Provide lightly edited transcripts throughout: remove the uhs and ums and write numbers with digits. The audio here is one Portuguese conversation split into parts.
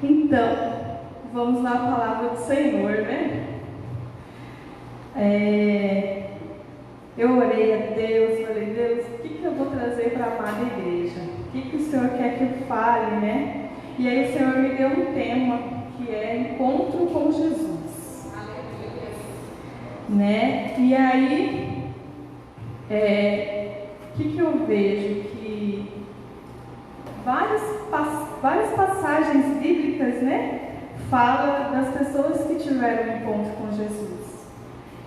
Então, vamos na palavra do Senhor, né? Eu orei a Deus, falei, Deus, o que eu vou trazer para a amada igreja? O que o Senhor quer que eu fale, né? E aí o Senhor me deu um tema, que é encontro com Jesus. Né? E aí, o que eu vejo? Que várias passagens bíblicas, né? Fala das pessoas que tiveram um encontro com Jesus.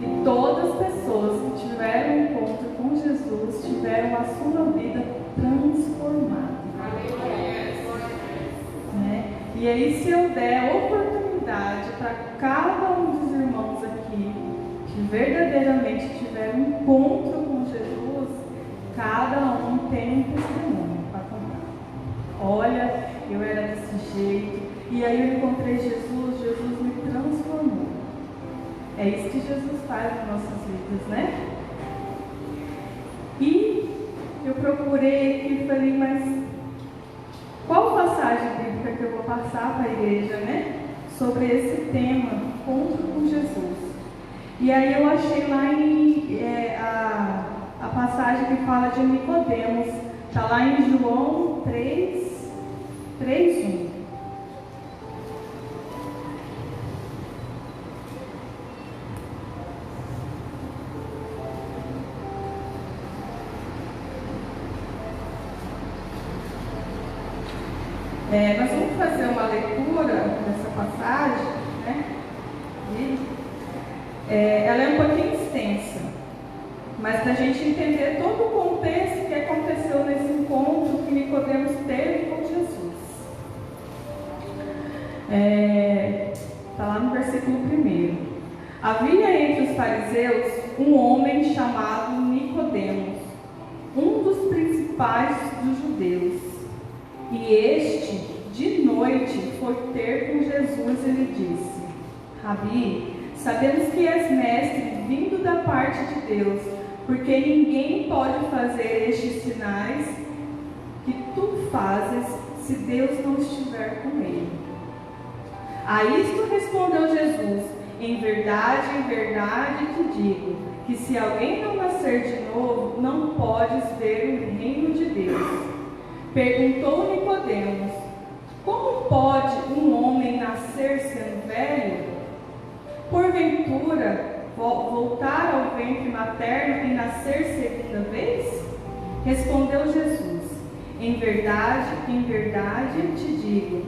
E todas as pessoas que tiveram um encontro com Jesus tiveram a sua vida transformada. Né? E aí, se eu der oportunidade para cada um dos irmãos aqui que verdadeiramente tiveram um encontro com Jesus, cada um tem um testemunho para contar. Olha, eu era desse jeito, e aí eu encontrei Jesus, Jesus me transformou. É isso que Jesus faz nas nossas vidas, né? E eu procurei aqui e falei, mas qual passagem bíblica que eu vou passar para a igreja, né? Sobre esse tema, encontro com Jesus. E aí eu achei lá a passagem que fala de Nicodemos. Está lá em João 3:1. Nós vamos fazer uma leitura dessa passagem, né? Ela é um pouquinho extensa, mas para a gente entender todo o contexto que aconteceu nesse encontro que Nicodemos teve com Jesus. Está lá no versículo 1. Havia entre os fariseus um homem chamado Nicodemos, um dos principais dos judeus. E este, de noite, foi ter com Jesus e lhe disse: Rabi, sabemos que és mestre vindo da parte de Deus, porque ninguém pode fazer estes sinais que tu fazes se Deus não estiver com ele. A isto respondeu Jesus: em verdade te digo, que se alguém não nascer de novo, não podes ver o reino de Deus. Perguntou Nicodemos: como pode um homem nascer sendo velho? Porventura, voltar ao ventre materno e nascer segunda vez? Respondeu Jesus: em verdade te digo,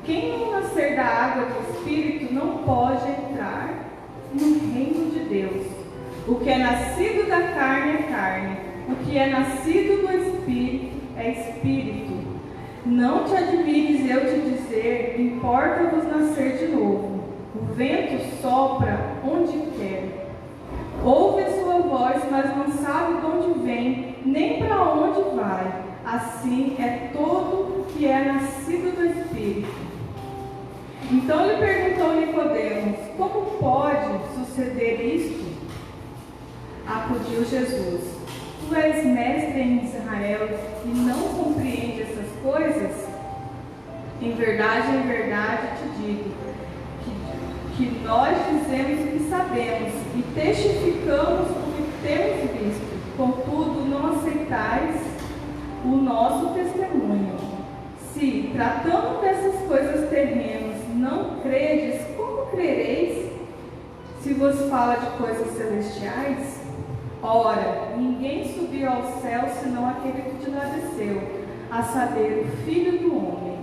quem não nascer da água do Espírito não pode entrar no reino de Deus. O que é nascido da carne é carne, o que é nascido do Espírito é Espírito. Não te admires eu te dizer, importa-vos nascer de novo. O vento sopra onde quer. Ouve a sua voz, mas não sabe de onde vem, nem para onde vai. Assim é todo que é nascido do Espírito. Então lhe perguntou Nicodemos: como pode suceder isto? Acudiu Jesus: tu és mestre em Israel e não compreende essas coisas? Em verdade te digo, que nós dizemos o que sabemos e testificamos o que temos visto, contudo não aceitais o nosso testemunho. Se, tratando dessas coisas terrenas, não credes, como crereis se vos fala de coisas celestiais? Ora, ninguém subiu ao céu senão aquele que de lá desceu, a saber, o Filho do Homem.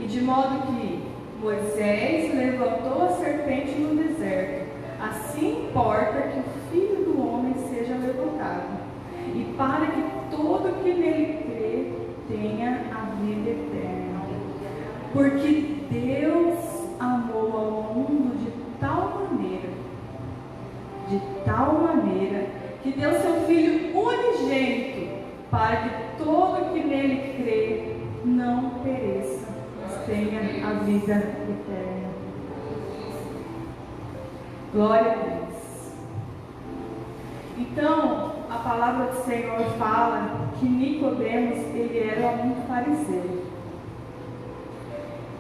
E de modo que Moisés levantou a serpente no deserto, assim importa que o Filho do Homem seja levantado, e para que todo que nele crê tenha a vida eterna. Porque Deus amou ao mundo de tal maneira, que deu seu Filho unigênito, para que todo que nele crê não pereça, mas tenha a vida eterna. Glória a Deus. Então, a palavra do Senhor fala que Nicodemos, ele era um fariseu.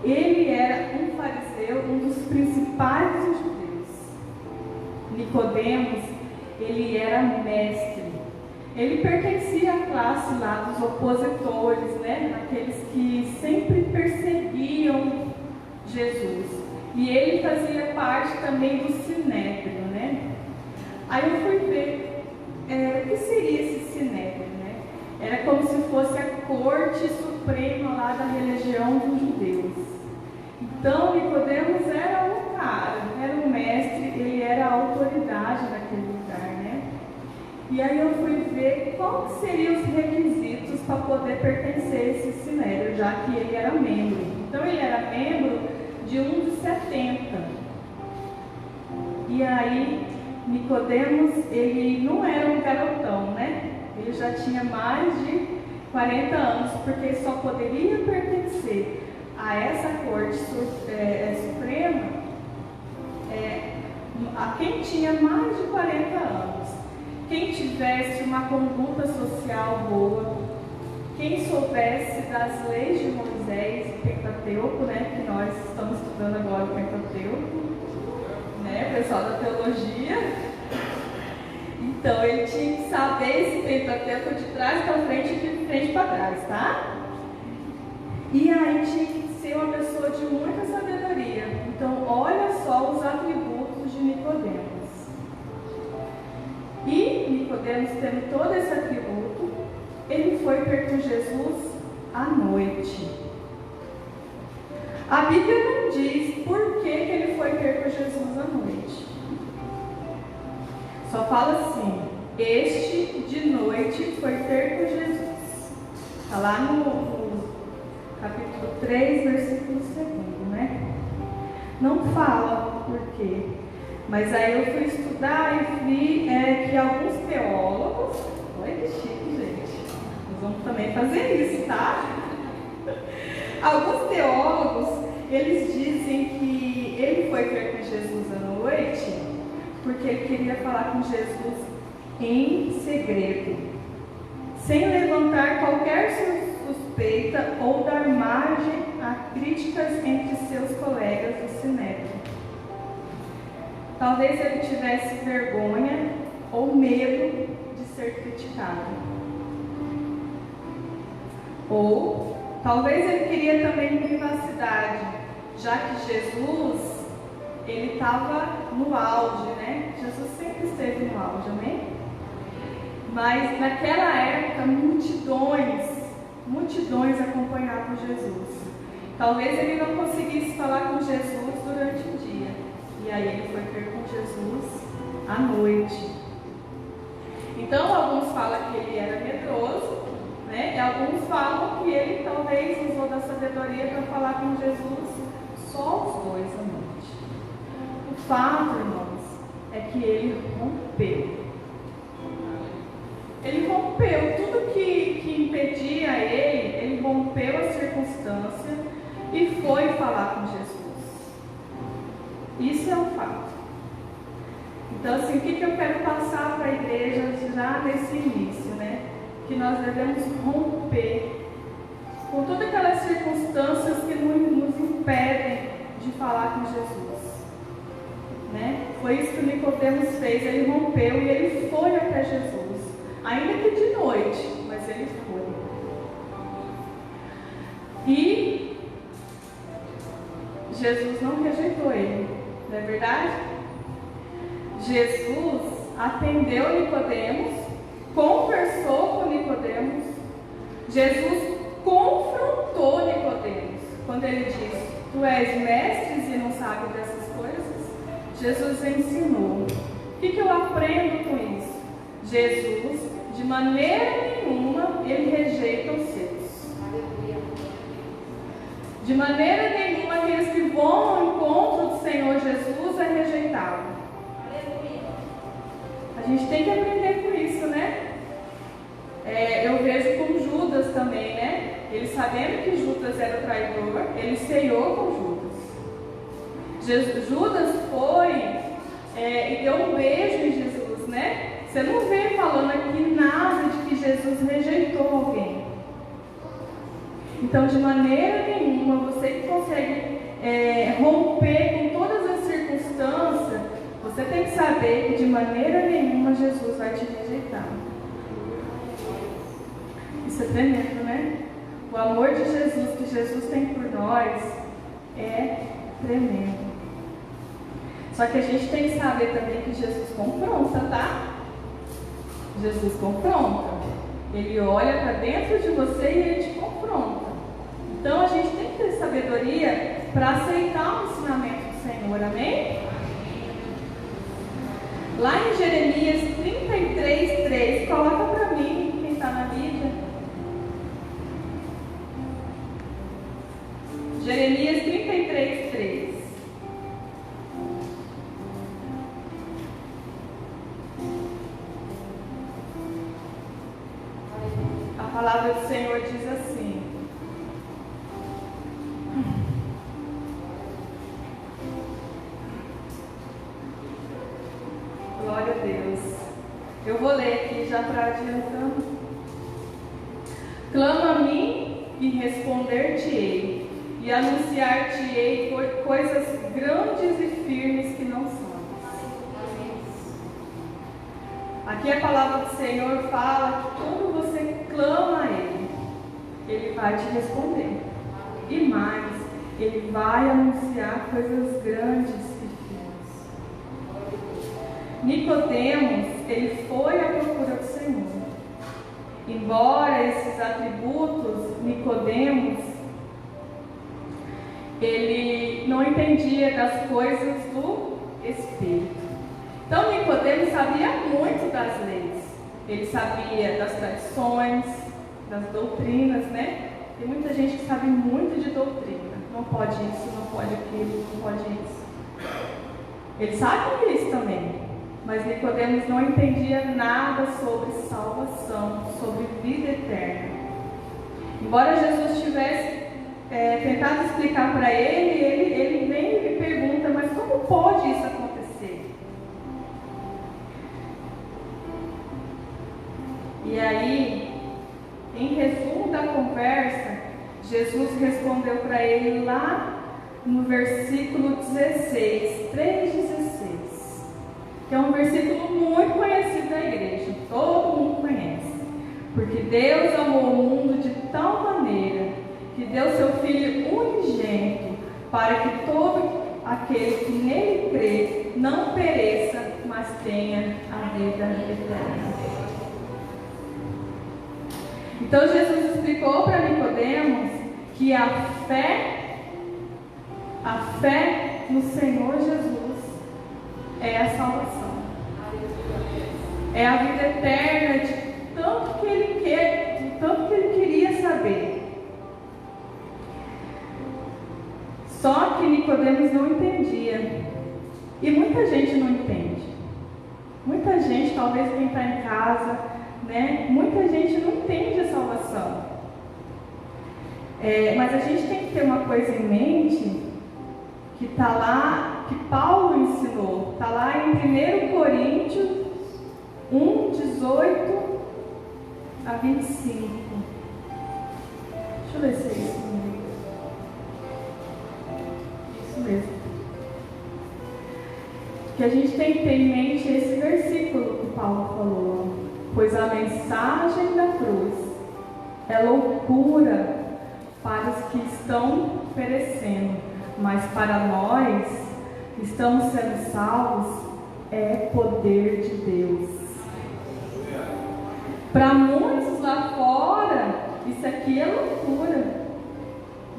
Ele era um fariseu, um dos principais dos judeus. Nicodemos, ele era mestre. Ele pertencia à classe lá dos opositores, né? Aqueles que sempre perseguiam Jesus. E ele fazia parte também do Sinédrio, né? Aí eu fui ver o que seria esse Sinédrio, né? Era como se fosse a corte suprema lá da religião dos judeus. Então, Nicodemos era um cara, era um mestre, ele era a autoridade naquele lugar, né? E aí eu fui ver quais seriam os requisitos para poder pertencer a esse Sinédrio, já que ele era membro. Então, ele era membro de um dos 70. E aí, Nicodemos, ele não era um garotão, né? Ele já tinha mais de 40 anos, porque só poderia pertencer a essa corte suprema a quem tinha mais de 40 anos, quem tivesse uma conduta social boa, quem soubesse das leis de Moisés e Pentateuco, né, que nós estamos estudando agora o Pentateuco, né, o pessoal da teologia. Então ele tinha que saber esse Pentateuco de trás para frente e de frente para trás, tá? E aí tinha que ser uma pessoa de muita sabedoria. Então, olha só os atributos de Nicodemos. E Nicodemos, tendo todo esse atributo, ele foi ter com Jesus à noite. A Bíblia não diz por que ele foi ter com Jesus à noite. Só fala assim: este de noite foi ter com Jesus. Está lá no capítulo 3, versículo 2, né? Não fala por quê. Mas aí eu fui estudar e vi que alguns teólogos... Olha que chique, gente. Nós vamos também fazer isso, tá? Alguns teólogos, eles dizem que ele foi ter com Jesus à noite porque ele queria falar com Jesus em segredo, sem levantar qualquer suspeita ou dar margem a críticas entre seus colegas do Sinédrio. Talvez ele tivesse vergonha ou medo de ser criticado. Ou talvez ele queria também privacidade, já que Jesus, ele estava no auge, né? Jesus sempre esteve no auge, amém? Mas naquela época, multidões acompanhavam Jesus. Talvez ele não conseguisse falar com Jesus durante o dia. E aí ele foi ter com Jesus à noite. Então, alguns falam que ele era medroso, né? E alguns falam que ele talvez usou da sabedoria para falar com Jesus só os dois à noite. O fato, irmãos, é que ele rompeu. Ele rompeu tudo que impedia ele rompeu a circunstância e foi falar com Jesus. Isso é um fato. Então, assim, o que eu quero passar para a igreja já nesse início, né? Que nós devemos romper com todas aquelas circunstâncias que nos impedem de falar com Jesus, né? Foi isso que o Nicodemos fez. Ele rompeu e ele foi até Jesus, ainda que de noite, mas ele foi. E Jesus não rejeitou ele, não é verdade? Jesus atendeu Nicodemos, conversou com Nicodemos. Jesus confrontou Nicodemos quando ele disse: tu és mestre e não sabe dessas coisas? Jesus ensinou. O que eu aprendo com isso? Jesus, de maneira nenhuma, ele rejeita os seus. De maneira nenhuma, aqueles que vão ao encontro do Senhor Jesus é rejeitado. A gente tem que aprender com isso, né? Eu vejo com Judas também, né? Ele, sabendo que Judas era o traidor, ele ceiou com Judas. Judas foi e deu um beijo em Jesus, né? Você não vê falando aqui nada de que Jesus rejeitou alguém. Então, de maneira nenhuma, você que consegue romper com todas as circunstâncias, você tem que saber que de maneira nenhuma Jesus vai te rejeitar. Isso é tremendo, né? O amor de Jesus, que Jesus tem por nós, é tremendo. Só que a gente tem que saber também que Jesus confronta, tá? Jesus confronta. Ele olha para dentro de você e ele te confronta. Então a gente tem que ter sabedoria para aceitar o ensinamento do Senhor, amém? Lá em Jeremias 33:3, coloca para mim, quem está na Bíblia. Jeremias 33:3. A palavra do Senhor diz assim: glória a Deus. Eu vou ler aqui já para adiantando. Clama a mim e responder-te-ei, e anunciar-te-ei coisas grandes e firmes que não são. Aqui a palavra do Senhor fala que quando você clama a Ele, Ele vai te responder. E mais, Ele vai anunciar coisas grandes e firmes. Nicodemos, ele foi à procura do Senhor. Embora esses atributos, Nicodemos, ele não entendia das coisas do Espírito. Então Nicodemos sabia muito das leis. Ele sabia das tradições, das doutrinas, né? Tem muita gente que sabe muito de doutrina. Não pode isso, não pode aquilo, não pode isso. Ele sabia isso também. Mas Nicodemos não entendia nada sobre salvação, sobre vida eterna. Embora Jesus tivesse tentado explicar para ele vem e me pergunta, mas como pode isso acontecer? E aí, em resumo da conversa, Jesus respondeu para ele lá no versículo 16, 3,16. Que é um versículo muito conhecido da igreja, todo mundo conhece. Porque Deus amou o mundo de tal maneira que deu seu Filho unigênito, para que todo aquele que nele crê não pereça, mas tenha a vida eterna. Então Jesus explicou para Nicodemos que a fé no Senhor Jesus é a salvação. É a vida eterna de tanto que ele quer, de tanto que ele queria saber. Só que Nicodemos não entendia. E muita gente não entende. Muita gente, talvez quem está em casa, né? Muita gente não entende a salvação. Mas a gente tem que ter uma coisa em mente que está lá, que Paulo ensinou, está lá em 1 Coríntios 1, 18 a 25. Deixa eu ver se é isso mesmo. Isso mesmo. Que a gente tem que ter em mente esse versículo que Paulo falou. Pois a mensagem da cruz é loucura para os que estão perecendo, mas para nós que estamos sendo salvos é poder de Deus. Para muitos lá fora, isso aqui é loucura.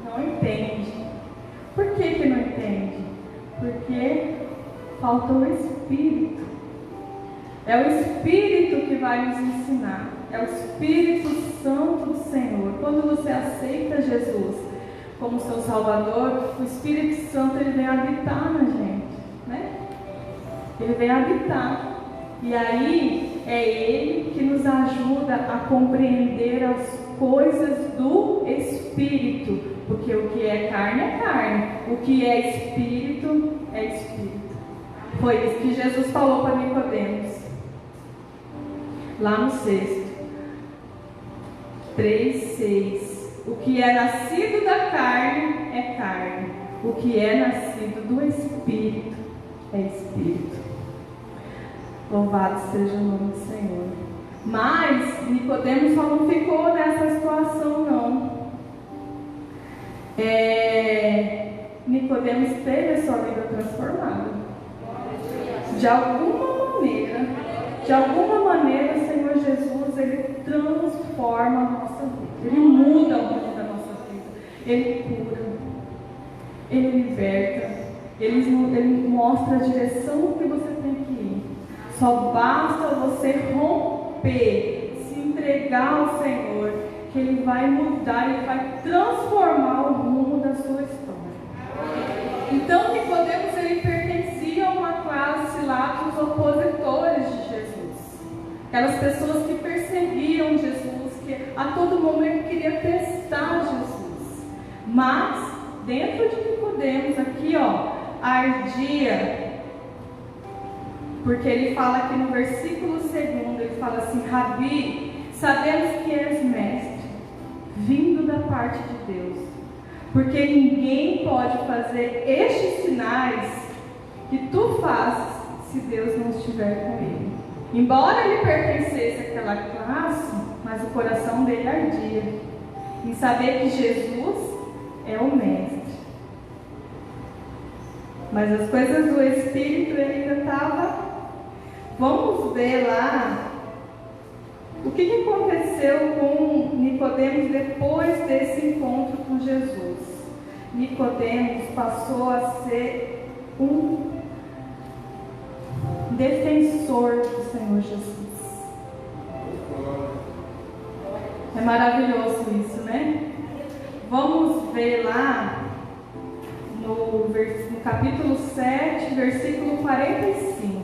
Não entende. Por que não entende? Porque falta o Espírito. É o Espírito que vai nos ensinar. É o Espírito Santo do Senhor. Quando você aceita Jesus como seu Salvador, o Espírito Santo ele vem habitar na gente, né? Ele vem habitar. E aí é Ele que nos ajuda a compreender as coisas do Espírito. Porque o que é carne, o que é Espírito, é Espírito. Foi isso que Jesus falou para Nicodemos. Lá no 6, 3:6. o que é nascido da carne é carne, o que é nascido do Espírito é Espírito. Louvado seja o nome do Senhor. Mas Nicodemos só não ficou nessa situação, não. Nicodemos teve a sua vida transformada. De alguma maneira, o Senhor Jesus, Ele transforma a nossa vida. Ele muda o rumo da nossa vida. Ele cura. Ele liberta. Ele mostra a direção que você tem que ir. Só basta você romper, se entregar ao Senhor, que Ele vai mudar, Ele vai transformar o rumo da sua história. Então, Nicodemos, ele pertencia a uma classe lá dos opositores de Jesus. Aquelas pessoas que perseguiam Jesus, que a todo momento queriam testar Jesus. Mas, dentro de Nicodemos, aqui, ardia. Porque ele fala aqui no versículo 2, ele fala assim: Rabi, sabemos que és mestre, vindo da parte de Deus, porque ninguém pode fazer estes sinais que tu fazes se Deus não estiver com ele. Embora ele pertencesse àquela classe, mas o coração dele ardia em saber que Jesus é o mestre. Mas as coisas do Espírito ele ainda estava. Vamos ver lá o que aconteceu com Nicodemos depois desse encontro com Jesus. Nicodemos passou a ser um defensor do Senhor Jesus. É maravilhoso isso, né? Vamos ver lá no capítulo 7, versículo 45.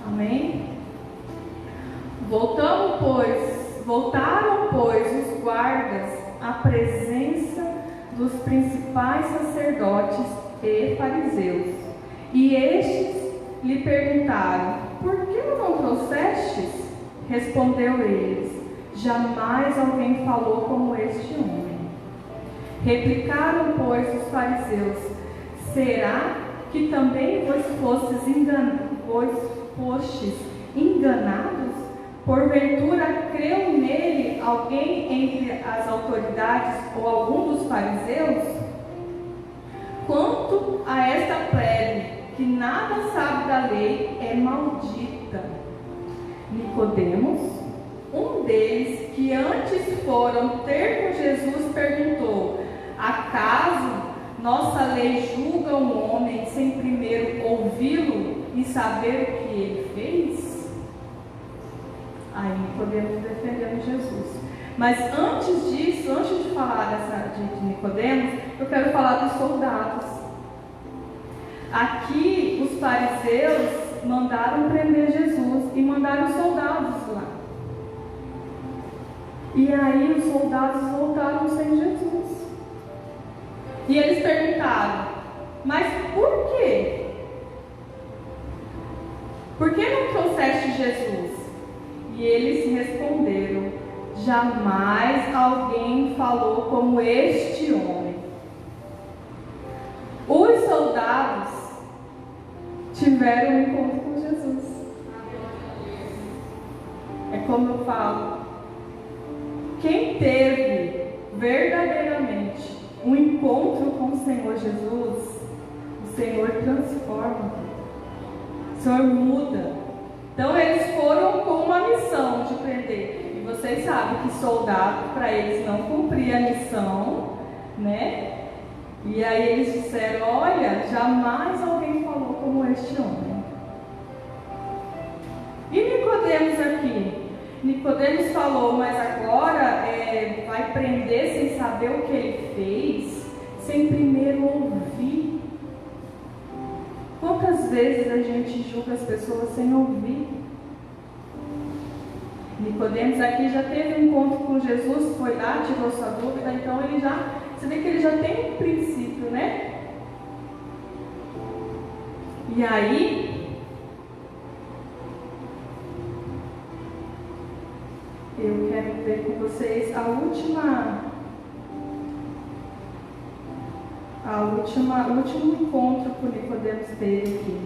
Amém? Voltaram, pois, os guardas à presença dos principais sacerdotes e fariseus. E estes lhe perguntaram: por que não trouxestes? Respondeu eles: jamais alguém falou como este homem. Replicaram, pois, os fariseus: será que também vos fostes enganados? Porventura creu nele alguém entre as autoridades ou algum dos fariseus? Quanto a esta plebe, que nada sabe da lei, é maldita. Nicodemos, um deles, que antes foram ter com Jesus, perguntou: acaso nossa lei julga um homem sem primeiro ouvi-lo e saber o que ele fez? Aí Nicodemos defendendo Jesus. Mas antes disso, antes de falar de Nicodemos, eu quero falar dos soldados. Aqui os fariseus mandaram prender Jesus e mandaram soldados lá. E aí os soldados voltaram sem Jesus. E eles perguntaram: mas por quê? Por que não trouxeste Jesus? E eles responderam: jamais alguém falou como este homem. Os soldados tiveram um encontro com Jesus. É como eu falo: quem teve verdadeiramente um encontro com o Senhor Jesus, o Senhor transforma, o Senhor muda. Então eles foram com uma missão de prender. E vocês sabem que soldado, para eles não cumprir a missão, né? E aí eles disseram: olha, jamais alguém falou como este homem. E Nicodemos aqui? Nicodemos falou: mas agora vai prender sem saber o que ele fez, sem primeiro ouvir. Quantas vezes a gente julga as pessoas sem ouvir? Nicodemos aqui já teve um encontro com Jesus, foi lá, tirou sua dúvida, então ele já Você vê que ele já tem um princípio, né? E aí, eu quero ver com vocês o último encontro que o Nicodemos teve aqui.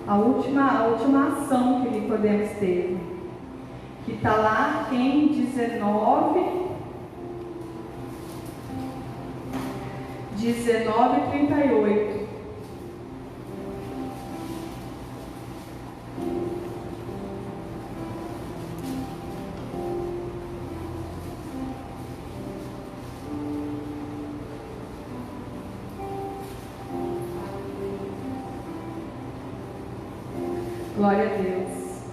A última ação que Nicodemos teve. Que está lá em 19:38. Glória a Deus.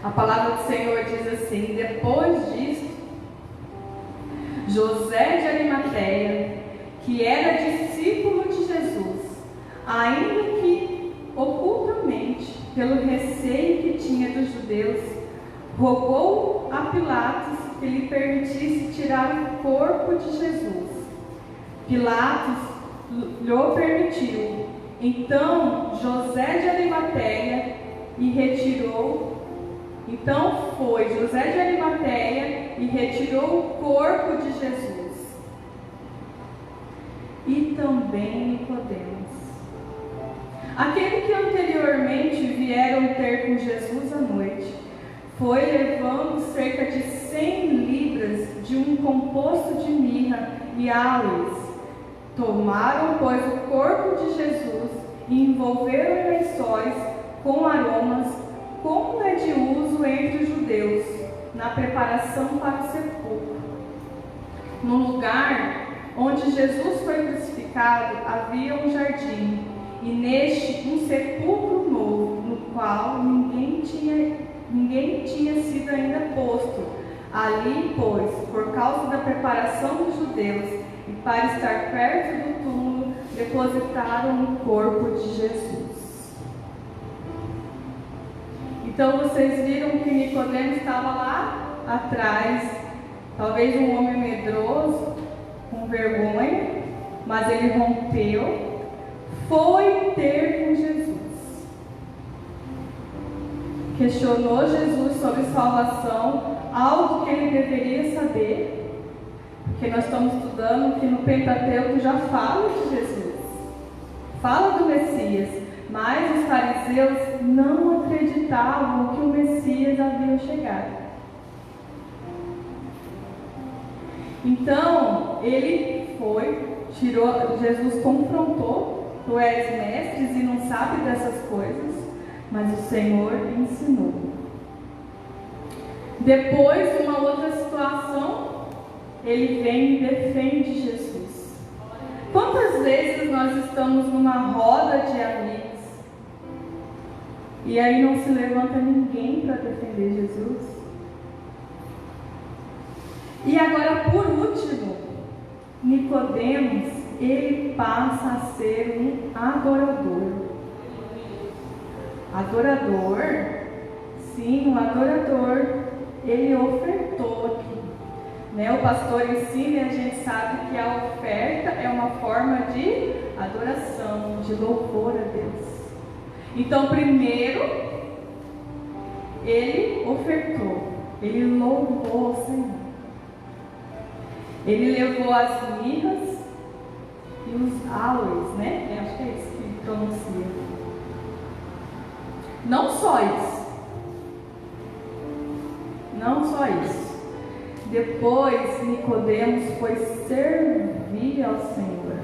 A palavra do Senhor diz assim: depois disso, José de Arimateia, que era discípulo de Jesus, ainda que ocultamente, pelo receio que tinha dos judeus, rogou a Pilatos que lhe permitisse tirar o corpo de Jesus. Pilatos lhe permitiu. Então José de Arimateia e retirou. Então foi José de Arimateia e retirou o corpo de Jesus. E também Nicodemos, aquele que anteriormente vieram ter com Jesus à noite, foi levando cerca de 100 libras de um composto de mirra e aloes. Tomaram, pois, o corpo de Jesus e envolveram em lençóis com aromas, como é de uso entre os judeus, na preparação para o sepulcro. No lugar onde Jesus foi crucificado havia um jardim, e neste um sepulcro novo, no qual ninguém tinha sido ainda posto. Ali, pois, por causa da preparação dos judeus, e para estar perto do túmulo, depositaram o corpo de Jesus. Então vocês viram que Nicodemos estava lá atrás, talvez um homem medroso, com vergonha, mas ele rompeu, foi ter com Jesus. Questionou Jesus sobre salvação, algo que ele deveria saber. Porque nós estamos estudando que no Pentateuco já fala de Jesus, fala do Messias, mas os fariseus não acreditavam que o Messias havia chegado. Então, ele Jesus confrontou: tu és mestres e não sabe dessas coisas, mas o Senhor ensinou. Depois, uma outra situação, ele vem e defende Jesus. Quantas vezes nós estamos numa roda de amigos e aí não se levanta ninguém para defender Jesus? E agora, por último, Nicodemos, ele passa a ser um adorador. Adorador? Sim, um adorador. Ele ofertou aqui. O pastor ensina e a gente sabe que a oferta é uma forma de adoração, de louvor a Deus. Então, primeiro, ele ofertou, ele louvou o Senhor. Ele levou as mirras e os aloes, né? Acho que é isso que pronuncia. Não só isso. Não só isso. Depois, Nicodemos foi servir ao Senhor.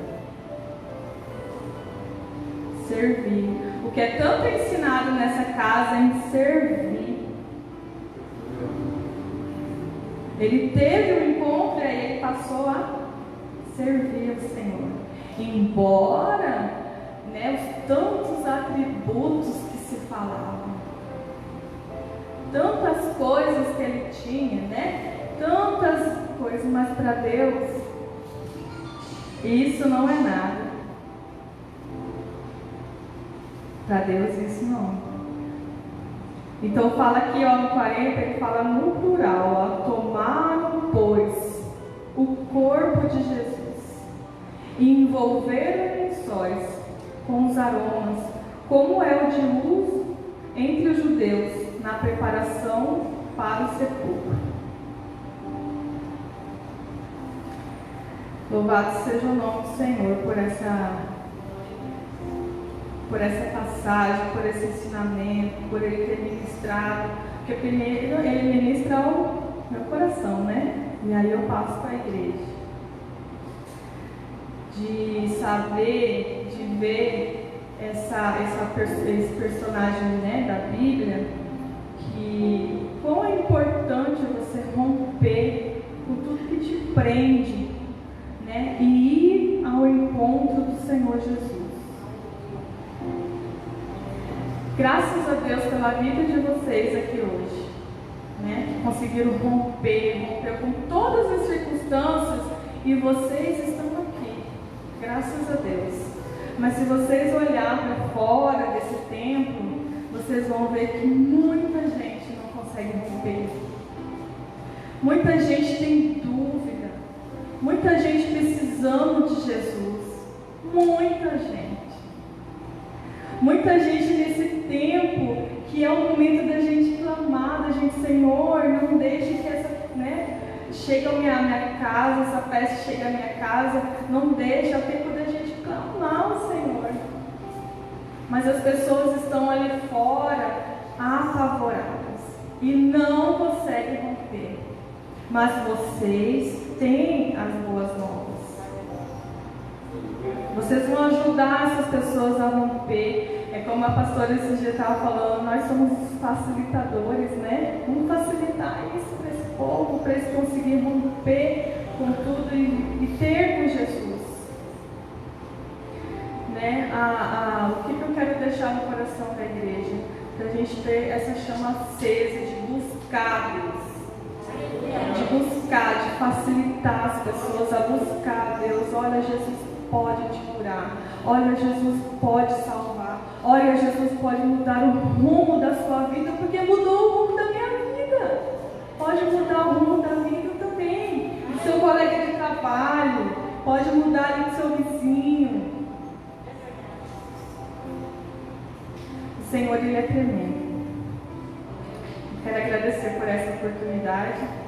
Servir. O que é tanto ensinado nessa casa em servir. Ele teve um encontro e aí ele passou a servir ao Senhor. Embora, os tantos atributos que se falavam, tantas coisas que ele tinha, tantas coisas, mas para Deus isso não é nada. Para Deus isso não. Então fala aqui no 40, ele fala no plural, tomaram, pois. o corpo de Jesus e envolveram em lençóis com os aromas, como é o de uso entre os judeus na preparação para o sepulcro. Louvado seja o nome do Senhor por essa passagem, por esse ensinamento, por Ele ter ministrado, porque primeiro Ele ministra o meu coração, né? E aí eu passo para a igreja. De saber, de ver esse personagem, né, da Bíblia, que quão é importante você romper com tudo que te prende, né, e ir ao encontro do Senhor Jesus. Graças a Deus pela vida de vocês aqui hoje, né, que conseguiram romper com todas as circunstâncias, e vocês estão aqui, graças a Deus. Mas se vocês olharem para fora desse templo, vocês vão ver que muita gente não consegue romper. Muita gente tem dúvida, muita gente precisando de Jesus, muita gente. Muita gente nesse tempo que é o momento da gente clamar, da gente, Senhor, não deixe que essa, né, chegue à minha casa, essa peste chegue à minha casa, não deixe, é o tempo da gente clamar ao Senhor. Mas as pessoas estão ali fora, apavoradas, e não conseguem romper. Mas vocês têm as boas novas. Vocês vão ajudar essas pessoas a romper. É como a pastora esse dia estava falando, nós somos os facilitadores, né? Vamos facilitar isso para esse povo, para eles conseguirem romper com tudo e ter com Jesus. Né? O que eu quero deixar no coração da igreja? Para a gente ter essa chama acesa de buscar Deus. De buscar, de facilitar as pessoas a buscar Deus. Olha, Jesus pode te curar. Olha, Jesus pode salvar. Olha, Jesus pode mudar o rumo da sua vida, porque mudou o rumo da minha vida. Pode mudar o rumo da vida também. Do seu colega de trabalho. Pode mudar ali do seu vizinho. O Senhor, Ele é tremendo. Quero agradecer por essa oportunidade.